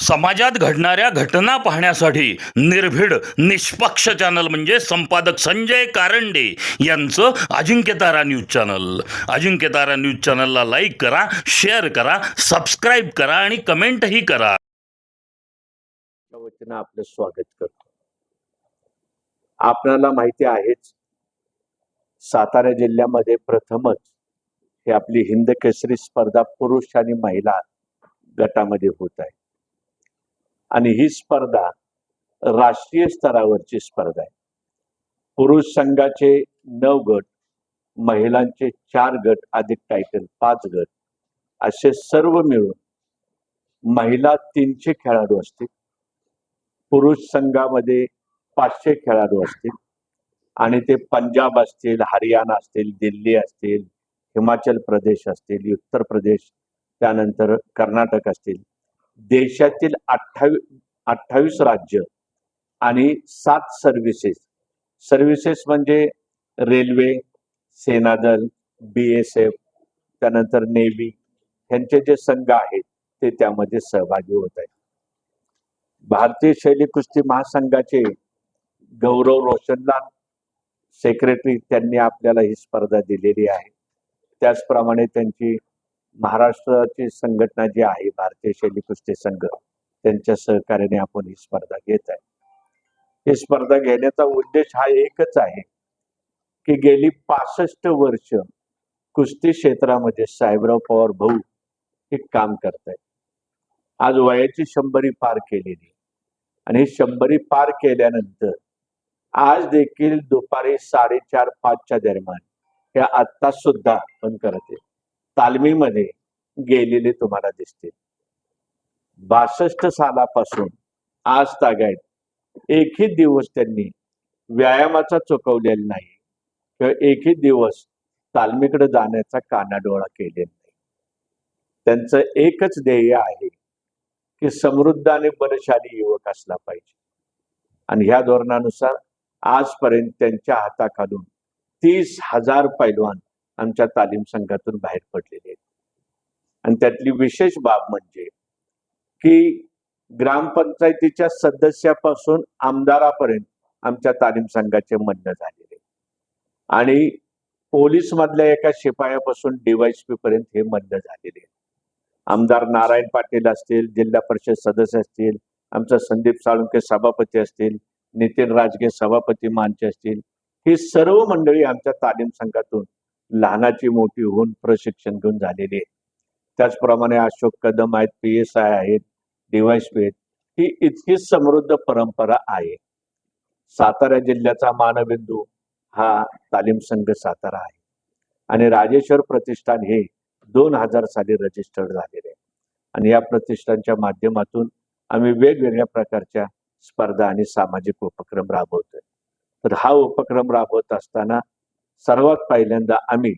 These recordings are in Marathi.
समाजात घडणाऱ्या घटना पाहण्यासाठी निर्भीड निष्पक्ष चॅनल म्हणजे संपादक संजय कारंडे यांचं Ajinkyatara news channel. Ajinkyatara news चॅनलला लाईक करा, शेअर करा, सबस्क्राईब करा आणि कमेंटही करा. वतीनं आपलं स्वागत करतो. आपल्याला माहिती आहेच, सातारा जिल्ह्यामध्ये प्रथमच ही आपली हिंद केसरी स्पर्धा पुरुष आणि महिला गटामध्ये होत आहे. आणि ही स्पर्धा राष्ट्रीय स्तरावरची स्पर्धा आहे. पुरुष संघाचे 9 गट, महिलांचे 4 गट अधिक टायटल 5 गट असे सर्व मिळून महिला 300 खेळाडू असतील, पुरुष संघामध्ये 500 खेळाडू असतील आणि ते पंजाब असतील, हरियाणा असतील, दिल्ली असतील, हिमाचल प्रदेश असतील, उत्तर प्रदेश, त्यानंतर कर्नाटक असतील, देशातील 28 राज्य आणि 7 सर्व्हिसेस म्हणजे रेल्वे, सेनादल, BSF, त्यानंतर नेव्ही यांचे जे संघ आहेत ते त्यामध्ये सहभागी होत आहेत. भारतीय शैली कुस्ती महासंघाचे गौरव रोशनलाल सेक्रेटरी त्यांनी आपल्याला ही स्पर्धा दिलेली आहे. त्याचप्रमाणे त्यांची महाराष्ट्राची संघटना जी आहे भारतीय शैली कुस्ती संघ, त्यांच्या सहकार्याने आपण ही स्पर्धा घेत आहे. ही स्पर्धा घेण्याचा उद्देश हा एकच आहे की गेली 65 वर्ष कुस्ती क्षेत्रामध्ये साहेबराव पवार भाऊ हे काम करत आहेत. आज वयाची 100 पार केलेली आणि ही 100 पार केल्यानंतर आज देखील दुपारी 4:30-5च्या दरम्यान हे आत्ता सुद्धा आपण करत आहे तालमीमध्ये गेलेले तुम्हाला दिसतील. 62 सालापासून आज तागायत एकही दिवस त्यांनी व्यायामाचा चुकवलेला नाही किंवा एकही दिवस तालमीकडे जाण्याचा कानाडोळा केलेला नाही. त्यांचं एकच ध्येय आहे की समृद्ध आणि बलशाली युवक असला पाहिजे. आणि ह्या धोरणानुसार आजपर्यंत त्यांच्या हाताखालून 30,000 पैलवान आमच्या तालीम संघातून बाहेर पडलेले आहेत. आणि त्यातली विशेष बाब म्हणजे की ग्रामपंचायतीच्या सदस्यापासून आमदारापर्यंत आमच्या तालीम संघाचे म्हणणं झालेले आणि पोलीस मधल्या एका शिपायापासून DYSP पर्यंत हे म्हणणं झालेले. आमदार नारायण पाटील असतील, जिल्हा परिषद सदस्य असतील, आमचा संदीप साळुंके सभापती असतील, नितीन राजगे सभापती मानचे असतील, ही सर्व मंडळी आमच्या तालीम संघातून लहानाची मोठी होऊन प्रशिक्षण घेऊन झालेली आहे. त्याचप्रमाणे अशोक कदम आहेत, PSI आहेत, DYSP आहेत. ही इतकी समृद्ध परंपरा आहे. सातारा जिल्ह्याचा मानबिंदू हा तालीम संघ सातारा आहे आणि राजेश्वर प्रतिष्ठान हे 2000 साली रजिस्टर्ड झालेले आहे. आणि या प्रतिष्ठानच्या माध्यमातून आम्ही वेगवेगळ्या प्रकारच्या स्पर्धा आणि सामाजिक उपक्रम राबवतोय. तर हा उपक्रम राबवत असताना सर्वात पहिल्यांदा आम्ही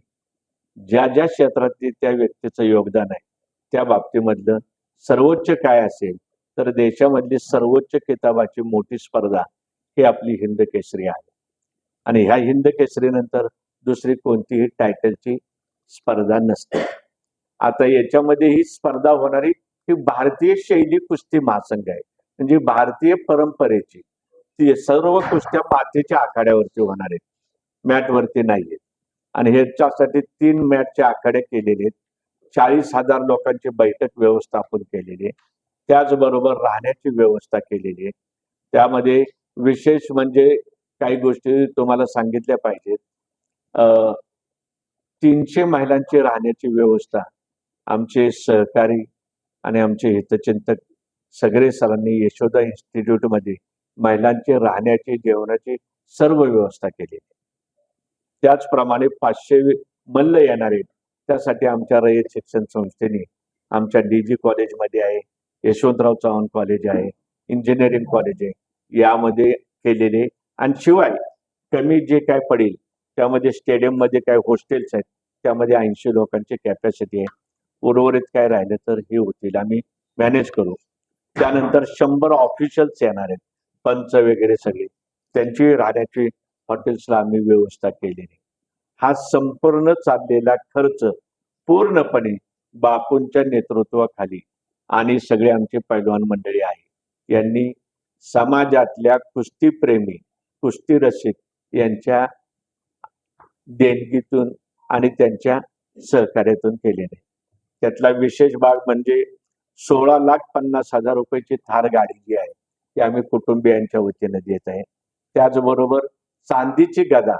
ज्या ज्या क्षेत्रातील त्या व्यक्तीचं योगदान आहे त्या बाबतीमधलं सर्वोच्च काय असेल तर देशामधली सर्वोच्च किताबाची मोठी स्पर्धा ही आपली हिंद केसरी आहे. आणि ह्या हिंद केसरी नंतर दुसरी कोणतीही टायटलची स्पर्धा नसते. आता याच्यामध्ये ही स्पर्धा होणारी ही भारतीय शैली कुस्ती महासंघ आहे. म्हणजे भारतीय परंपरेची ती सर्व कुस्त्या मातीच्या आखाड्यावरती होणार आहेत, मॅटवरती नाहीये. आणि ह्याच्यासाठी 3 मॅटचे आखाडे केलेले आहेत. 40,000 लोकांची बैठक व्यवस्थापन केलेली आहे. त्याचबरोबर राहण्याची व्यवस्था केलेली आहे. त्यामध्ये विशेष म्हणजे काही गोष्टी तुम्हाला सांगितल्या पाहिजेत. 300 महिलांची राहण्याची व्यवस्था आमचे सहकारी आणि आमचे हितचिंतक सगळे सरांनी यशोदा इन्स्टिट्यूटमध्ये महिलांची राहण्याची, जेवणाची सर्व व्यवस्था केली. त्याचप्रमाणे 500 मल्ल येणार आहेत. त्यासाठी आमच्या रयत शिक्षण संस्थेने आमच्या DG कॉलेजमध्ये आहे, यशवंतराव चव्हाण कॉलेज आहे, इंजिनिअरिंग कॉलेज आहे, यामध्ये केलेले. आणि शिवाय कमी जे काय पडेल त्यामध्ये स्टेडियममध्ये काय हॉस्टेल्स आहेत त्यामध्ये 80 लोकांची कॅपॅसिटी आहे. उर्वरित काय राहिलं तर हे होतील, आम्ही मॅनेज करू. त्यानंतर 100 ऑफिशियल्स येणार आहेत, पंच वगैरे सगळे, त्यांची राहण्याची हॉटेल्सला आम्ही व्यवस्था केलेली. हा संपूर्ण चाललेला खर्च पूर्णपणे बापूंच्या नेतृत्वाखाली आणि सगळे आमचे पैलवान मंडळी आहे, यांनी समाजातल्या कुस्तीप्रेमी, कुस्ती रसिक यांच्या देणगीतून आणि त्यांच्या सहकार्यातून केलेले. त्यातला विशेष भाग म्हणजे 16,50,000 रुपयाची थार गाडी जी आहे ती आम्ही कुटुंबियांच्या वतीने देत आहे. त्याचबरोबर चांदीची गदा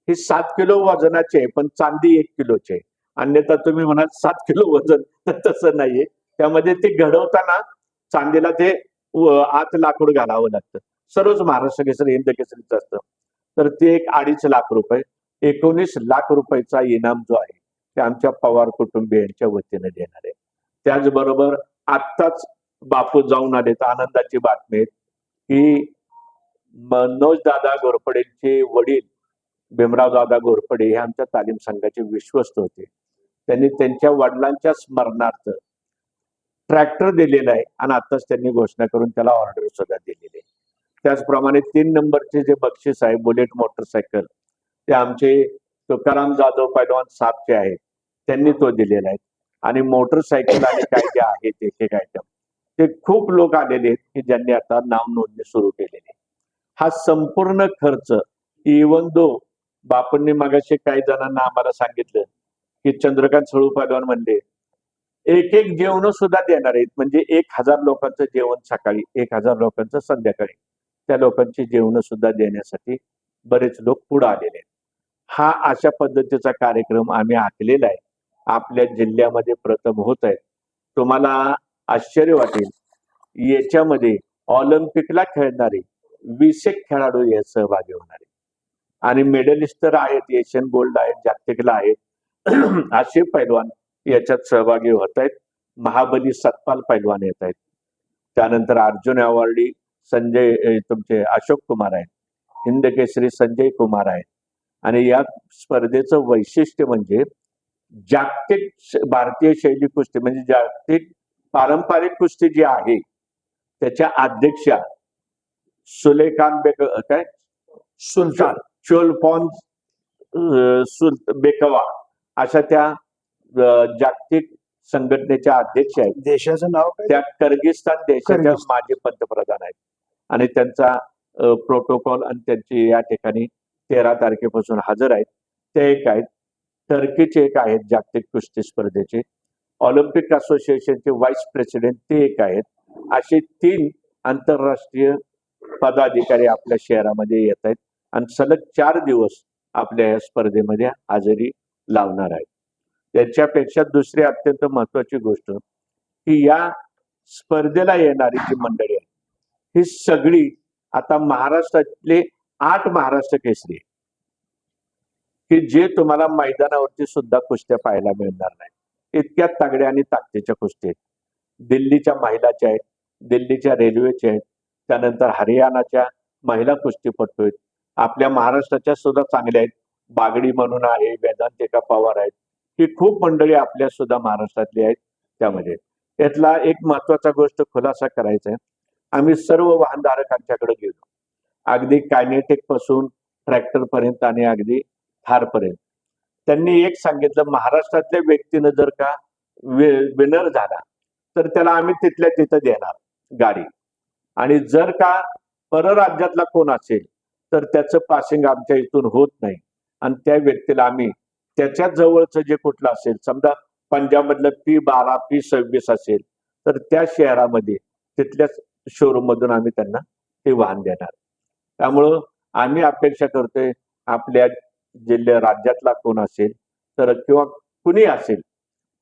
ही 7 किलो वजनाची आहे, पण चांदी 1 किलोची आहे. अन्यथा तुम्ही म्हणाल 7 किलो वजन, तर तसं नाहीये. त्यामध्ये ते घडवताना चांदीला ते आत लाकूड घालावं लागतं. सर्वच महाराष्ट्र केसरी, हिंद केसरीचं असतं. तर ते एक 2.5 लाख रुपये, 19 लाख रुपयाचा इनाम जो आहे ते आमच्या पवार कुटुंबियांच्या वतीने देणार आहे. त्याचबरोबर आत्ताच बापू जाऊन आले, तर आनंदाची बातमी आहे की मनोज दादा घोरपडेंचे वडील भीमराव दादा घोरपडे हे आमच्या तालीम संघाचे विश्वस्त होते. त्यांनी त्यांच्या वडिलांच्या स्मरणार्थ ट्रॅक्टर दिलेला आहे आणि आताच त्यांनी घोषणा करून त्याला ऑर्डर सुद्धा दिलेली आहे. त्याचप्रमाणे 3 नंबरचे जे बक्षीस आहे बुलेट मोटरसायकल, ते आमचे तुकाराम जाधव पैलवान साहेबचे आहेत, त्यांनी तो दिलेला आहे. आणि मोटरसायकल आणि काय जे आहेत एक एक आयटम ते खूप लोक आलेले आहेत की ज्यांनी आता नाव नोंदणी सुरू केलेली आहे. हा संपूर्ण खर्च इवन दो बापूंनी मागाशी काही जणांना आम्हाला सांगितलं की चंद्रकांत सळू पैलवान म्हणले एक एक जेवण सुद्धा देणार आहेत, म्हणजे 1,000 लोकांचं जेवण सकाळी, 1,000 लोकांचं संध्याकाळी, त्या लोकांची जेवण सुद्धा देण्यासाठी बरेच लोक पुढे आलेले आहेत. हा अशा पद्धतीचा कार्यक्रम आम्ही आखलेला आहे. आपल्या जिल्ह्यामध्ये प्रथम होत आहे. तुम्हाला आश्चर्य वाटेल, याच्यामध्ये ऑलिम्पिकला खेळणारे 20 एक खेळाडू यात सहभागी होणार आहेत. आणि मेडलिस्ट तर आहेत, एशियन गोल्ड आहेत, जागतिकला आहेत असे पैलवान याच्यात सहभागी होत आहेत. महाबली सतपाल पैलवान येत आहेत. त्यानंतर अर्जुन अवॉर्डी संजय तुमचे अशोक कुमार आहेत, हिंद केसरी संजय कुमार आहेत. आणि या स्पर्धेचं वैशिष्ट्य म्हणजे जागतिक भारतीय शैली कुस्ती, म्हणजे जागतिक पारंपरिक कुस्ती जी आहे त्याच्या अध्यक्षा सुलेखान काय सुलतान चोलफॉन बेकवा अशा त्या जागतिक संघटनेच्या अध्यक्ष आहेत. देशाचं नाव काय? त्या किर्गिस्तान देशाच्या किर्गिस्तान. माजी पंतप्रधान आहेत. आणि त्यांचा प्रोटोकॉल आणि त्यांची या ठिकाणी 13 तारखेपासून हजर आहेत. ते एक आहेत. टर्कीचे एक आहेत जागतिक कुस्ती स्पर्धेचे. ऑलिम्पिक असोसिएशनचे व्हाईस प्रेसिडेंट ते एक आहेत. असे 3 आंतरराष्ट्रीय पदाधिकारी आपल्या शहरामध्ये येत आहेत आणि सलग 4 दिवस आपल्या या स्पर्धेमध्ये हजेरी लावणार आहेत. याच्यापेक्षा दुसरी अत्यंत महत्वाची गोष्ट की या स्पर्धेला येणारी जी मंडळी आहे ही सगळी आता महाराष्ट्रातले 8 महाराष्ट्र केसरी आहे की जे तुम्हाला मैदानावरती सुद्धा कुस्त्या पाहायला मिळणार नाही. इतक्या तगड्या आणि ताकदीच्या कुस्ती आहेत. दिल्लीच्या महिलाच्या आहेत, दिल्लीच्या रेल्वेच्या आहेत, त्यानंतर हरियाणाच्या महिला कुस्तीपटू आहेत, आपल्या महाराष्ट्राच्या सुद्धा चांगल्या आहेत. बागडी म्हणून आहे, वेदांतिका पवार आहेत, ही खूप मंडळी आपल्या सुद्धा महाराष्ट्रातली आहेत. त्यामध्ये यातला एक महत्वाचा गोष्ट खुलासा करायचा आहे. आम्ही सर्व वाहनधारकांच्याकडे गेलो, अगदी कायनेटिक पासून ट्रॅक्टर पर्यंत आणि अगदी थार पर्यंत. त्यांनी एक सांगितलं, महाराष्ट्रातल्या व्यक्तीनं जर का विनर झाला तर त्याला आम्ही तिथल्या तिथं देणार गाडी, आणि जर का परराज्यातला कोण असेल तर त्याचं पासिंग आमच्या इथून होत नाही आणि त्या व्यक्तीला आम्ही त्याच्या जवळचं जे कुठलं असेल, समजा पंजाबमधलं P12 P26 असेल तर त्या शहरामध्ये तिथल्या शोरूम मधून आम्ही त्यांना ते वाहन देणार. त्यामुळं आम्ही अपेक्षा करतोय आपल्या जिल्ह्या राज्यातला कोण असेल तर किंवा कुणी असेल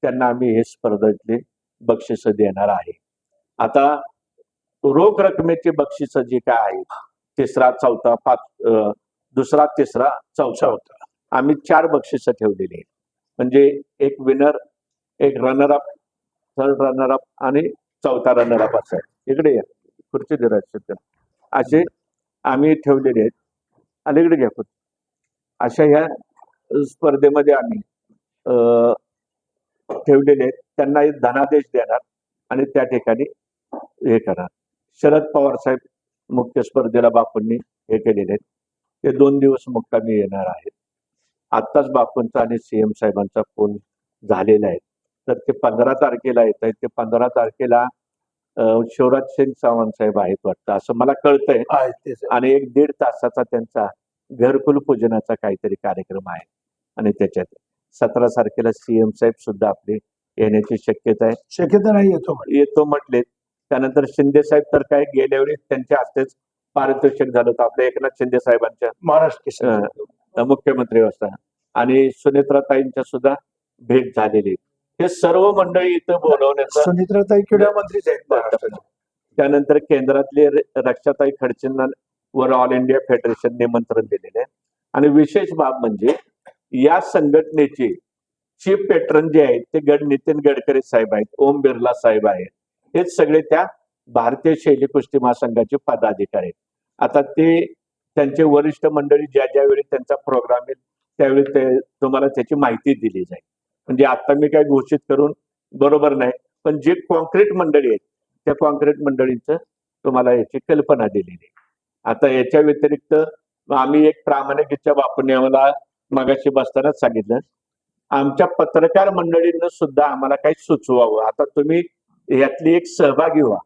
त्यांना आम्ही हे स्पर्धेतले बक्षीस देणार आहे. आता रोख रकमेची बक्षीस जी काय आहेत, 3रा 4था 5 दुसरा 3रा 4था आम्ही 4 बक्षीस ठेवलेली आहेत. म्हणजे एक विनर, एक runner up, 3rd runner up आणि 4था रनर अप असं आहे. इकडे या, खुर्ची दिरायचं असे आम्ही ठेवलेले आहेत. अलीकडे घ्या खुर्ची. अशा ह्या स्पर्धेमध्ये आम्ही ठेवलेले आहेत. त्यांना एक धनादेश देणार आणि त्या ठिकाणी हे करणार. शरद पवार साहेब मुख्य स्पर्धेला बापूंनी हे केलेले आहेत. ते 2 दिवस मुक्कामी येणार आहेत. आत्ताच बापूंचा आणि CM साहेबांचा फोन झालेला आहे. तर ते 15 तारखेला येत आहेत. ते 15 तारखेला शिवराज सिंग चव्हाण साहेब आहेत वाटतं, असं मला कळतंय. आणि 1-1.5 तासाचा त्यांचा घरकुल पूजनाचा काहीतरी कार्यक्रम आहे. आणि त्याच्यात 17 तारखेला सीएम साहेब सुद्धा आपले येण्याची शक्यता आहे. शक्यता नाही येतो म्हटले. त्यानंतर शिंदे साहेब तर काय गेल्या वेळी त्यांच्या हस्तेच पारितोषिक झालं होतं आपल्या एकनाथ शिंदे साहेबांच्या महाराष्ट्र मुख्यमंत्री असताना. आणि सुनेत्राताईंच्या सुद्धा भेट झालेली. हे सर्व मंडळी इथं बोलवण्याचा. सुनित्राताई क्रीडा मंत्रीच आहेत महाराष्ट्राचे. त्यानंतर केंद्रातले रक्षाताई खडसेंना वर ऑल इंडिया फेडरेशन निमंत्रण दिलेले आहे. आणि विशेष बाब म्हणजे या संघटनेचे चीफ पेट्रन जे आहेत ते नितीन गडकरी साहेब आहेत, ओम बिर्ला साहेब आहेत. हेच सगळे त्या भारतीय शैली कुस्ती महासंघाचे पदाधिकारी आहेत. आता ते त्यांचे वरिष्ठ मंडळी ज्यावेळी त्यांचा प्रोग्राम येईल त्यावेळी तुम्हाला त्याची माहिती दिली जाईल. म्हणजे आता मी काय घोषित करून बरोबर नाही, पण जे कॉन्क्रीट मंडळी आहेत त्या कॉन्क्रीट मंडळींचं तुम्हाला याची कल्पना दिलेली आहे. आता याच्या व्यतिरिक्त आम्ही एक प्रामाणिकच्या बापूने आम्हाला मगाशी बसतानाच सांगितलं, आमच्या पत्रकार मंडळींना सुद्धा आम्हाला काही सुचवावं. आता तुम्ही यातली एक सहभागी व्हा,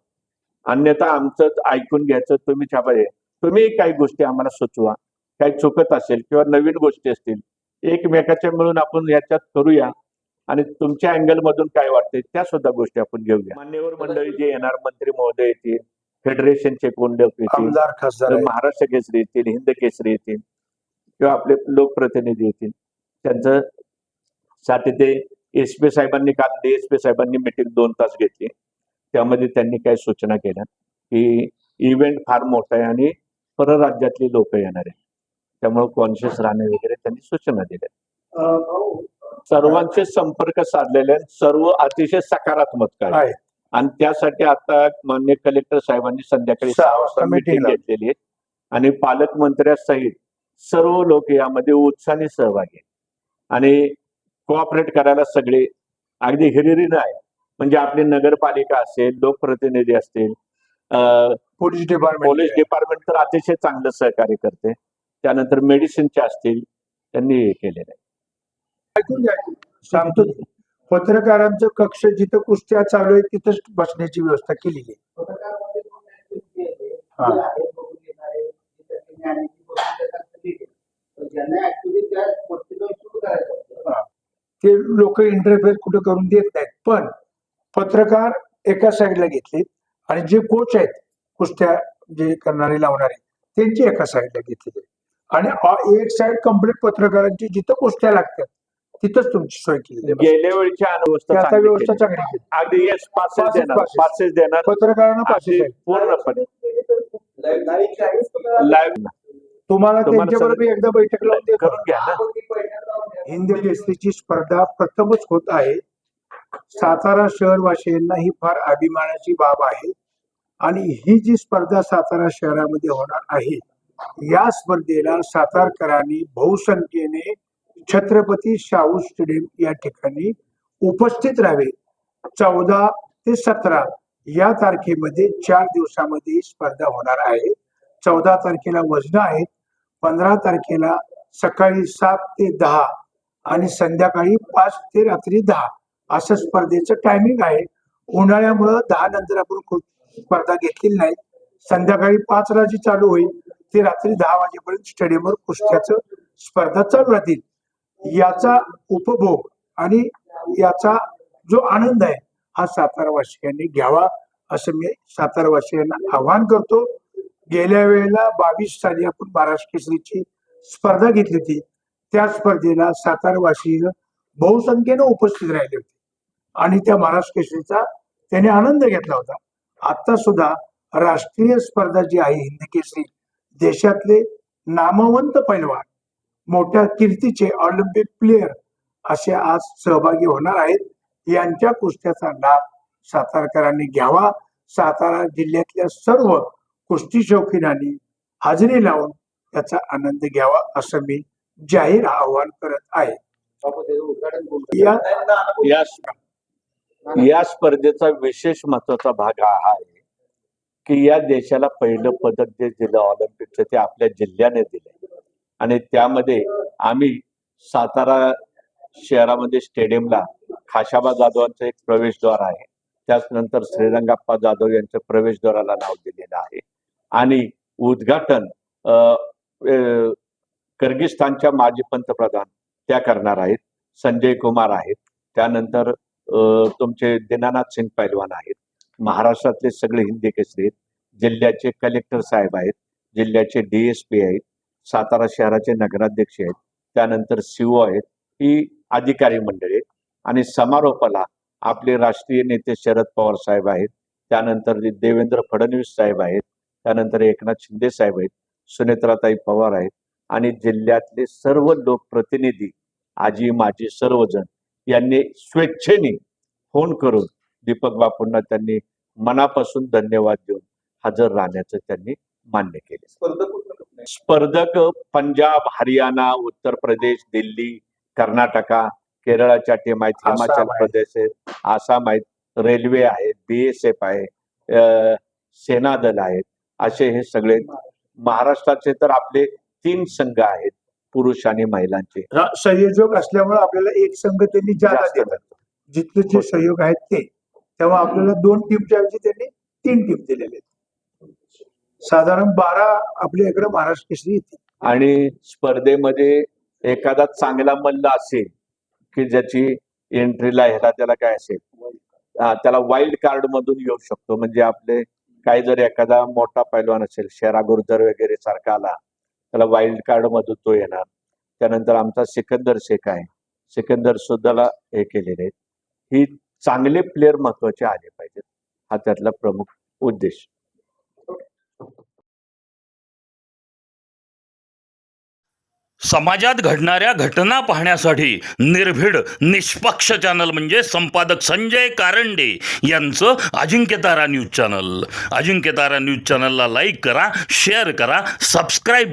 अन्यथा आमचं ऐकून घ्यायचं तुम्ही छापाय. तुम्ही काही गोष्टी आम्हाला सुचवा, काही चुकत असेल किंवा नवीन गोष्टी असतील एकमेकाच्या मिळून आपण याच्यात करूया. आणि तुमच्या अँगल मधून काय वाटतंय त्या सुद्धा गोष्टी आपण घेऊया. मान्यवर मंडळी जे येणार, मंत्री महोदय येतील, फेडरेशनचे कोण येतील, आमदार खासदार महाराष्ट्र केसरी येतील, हिंद केसरी येतील किंवा आपले लोकप्रतिनिधी येतील. त्यांचं साठी ते एसपी साहेबांनी काल डीएसपी साहेबांनी मीटिंग 2 तास घेतली. त्यामध्ये त्यांनी काय सूचना केल्या की इव्हेंट फार मोठा आहे आणि परराज्यातली लोक येणार आहेत, त्यामुळे कॉन्शियस राहणे वगैरे त्यांनी सूचना दिल्या. सर्वांचे संपर्क साधलेले सर्व अतिशय सकारात्मक आहे. आणि त्यासाठी आता माननीय कलेक्टर साहेबांनी संध्याकाळी 6 वाजता मीटिंग घेतलेली आहे. आणि पालकमंत्र्यासहित सर्व लोक यामध्ये उत्साहाने सहभागी आहेत आणि कोऑपरेट करायला सगळे अगदी हिरिरीनं आहे. म्हणजे आपली नगरपालिका असेल, लोकप्रतिनिधी असतील, पोलीस डिपार्टमेंट तर अतिशय चांगलं सहकार्य करते. त्यानंतर मेडिसिनचे असतील, त्यांनी हे केलेलं आहे. ऐकून घ्या, सांगतो. पत्रकारांचं कक्ष जिथं कुस्त्या चालू आहे तिथंच बसण्याची व्यवस्था केलेली ते लोक इंटरफेअर कुठं करून देत नाहीत. पण पत्रकार एका साईडला घेतले आणि जे कोच आहेत कुस्त्या जे करणारे लावणारे त्यांची एका साईडला घेतलेली आणि एक साईड कंप्लीट पत्रकारांची जिथं कुस्त्या लागतात तिथंच तुमची सोय केली. गेल्या वेळच्या व्यवस्था चांगली केली. अगदी पासेस देणार पत्रकारांना पासेस पूर्णपणे तुम्हाला त्यांच्याबरोबर एकदा बैठक लावून करून घ्या ना. हिंद केसरीची स्पर्धा प्रथमच होत आहे. सातारा शहरवासियांना ही फार अभिमानाची बाब आहे आणि ही जी स्पर्धा सातारा शहरामध्ये होणार आहे या स्पर्धेला सातारकरांनी बहुसंख्येने छत्रपती शाहू स्टेडियम या ठिकाणी उपस्थित राहावे. 14 ते 17 या तारखेमध्ये 4 दिवसामध्ये ही स्पर्धा होणार आहे. 14 तारखेला वजन आहेत, 15 तारखेला सकाळी 7 ते 10 आणि संध्याकाळी 5 ते रात्री 10 असं स्पर्धेचं टायमिंग आहे. उन्हाळ्यामुळं 10 नंतर आपण स्पर्धा घेतलेली नाही. संध्याकाळी 5 ला जी चालू होईल ते रात्री 10 वाजेपर्यंत स्टेडियमवर कुस्त्याचं स्पर्धा चालू राहतील. याचा उपभोग आणि याचा जो आनंद आहे हा सातारावासियांनी घ्यावा असं मी सातारावासियांना आवाहन करतो. गेल्या वेळेला 22 साली आपण महाराष्ट्र केसरीची स्पर्धा घेतली होती. त्या स्पर्धेला सातारावासी बहुसंख्येने उपस्थित राहिले होते आणि त्या महाराष्ट्र केसरीचा त्याने आनंद घेतला होता. आता सुद्धा राष्ट्रीय स्पर्धा जी आहे हिंद केसरी, देशातले नामवंत पैलवान मोठ्या कीर्तीचे ऑलिम्पिक प्लेयर असे आज सहभागी होणार आहेत. यांच्या कुस्त्याचा लाभ सातारकरांनी घ्यावा. सातारा जिल्ह्यातल्या सर्व कुस्ती शौकीनांनी हजेरी लावून त्याचा आनंद घ्यावा असं मी जाहीर आवाहन करत आहे. या स्पर्धेचा विशेष महत्वाचा भाग हा आहे की या देशाला पहिलं पदक जे दिलं ऑलिम्पिकचं ते आपल्या जिल्ह्याने दिलं आणि त्यामध्ये आम्ही सातारा शहरामध्ये स्टेडियमला खाशाबा जाधवांचं एक प्रवेशद्वार आहे. त्याचनंतर श्रीरंगाप्पा जाधव यांच्या प्रवेशद्वाराला नाव दिलेलं आहे. आणि उद्घाटन किर्गिस्तानच्या माजी पंतप्रधान त्या करणार आहेत, संजय कुमार आहेत. त्यानंतर तुमचे दीनानाथ सिंग पैलवान आहेत. महाराष्ट्रातले सगळे हिंदी केसरी आहेत. जिल्ह्याचे कलेक्टर साहेब आहेत, जिल्ह्याचे DSP आहेत, सातारा शहराचे नगराध्यक्ष आहेत, त्यानंतर CO आहेत. ही अधिकारी मंडळी आहेत. आणि समारोपाला आपले राष्ट्रीय नेते शरद पवार साहेब आहेत, त्यानंतर देवेंद्र फडणवीस साहेब आहेत, त्यानंतर एकनाथ शिंदे साहेब आहेत, सुनेत्राताई पवार आहेत आणि जिल्ह्यातले सर्व लोकप्रतिनिधी, आजी माजी सर्वजण यांनी स्वेच्छेने फोन करून दीपक बापूंना त्यांनी मनापासून धन्यवाद देऊन हजर राहण्याचं त्यांनी मान्य केले. स्पर्धक पंजाब, हरियाणा, उत्तर प्रदेश, दिल्ली, कर्नाटका, केरळच्या टीम आहेत, हिमाचल प्रदेश आहेत, आसाम आहेत, रेल्वे आहेत, BSF आहे, सेना दल आहेत. असे हे सगळे महाराष्ट्राचे तर आपले 3 संघ आहेत, पुरुष आणि महिलांचे. संयोजक असल्यामुळे आपल्याला एक संघ त्यांनी जादा जास्त देतात. जिथले जे सहयोग आहेत ते, तेव्हा आपल्याला 2 टीमच्या ऐवजी त्यांनी 3 टीम दिलेले आहेत. साधारण 12 आपल्या इकडे महाराष्ट्र केसरी येतील. आणि स्पर्धेमध्ये एखादा चांगला मल्ल असेल की ज्याची एंट्रीला ह्याला त्याला काय असेल, त्याला वाईल्ड कार्ड मधून येऊ शकतो. म्हणजे आपले काही जर एखादा मोठा पैलवान असेल, शेरा गुर्जर वगैरे सारखा आला, त्याला वाईल्ड कार्ड मधून तो येणार. त्यानंतर आमचा सिकंदर शेख आहे, सिकंदर सुद्धा हे केलेले आहेत. ही चांगले प्लेअर महत्वाचे आले पाहिजेत, हा त्यातला प्रमुख उद्देश. समाजात घडणाऱ्या घटना पाहण्यासाठी निर्भीड निष्पक्ष चॅनल म्हणजे संपादक संजय कारंडे यांचं Ajinkyatara news channel. Ajinkyatara news चॅनलला लाईक करा, शेअर करा, सबस्क्राईब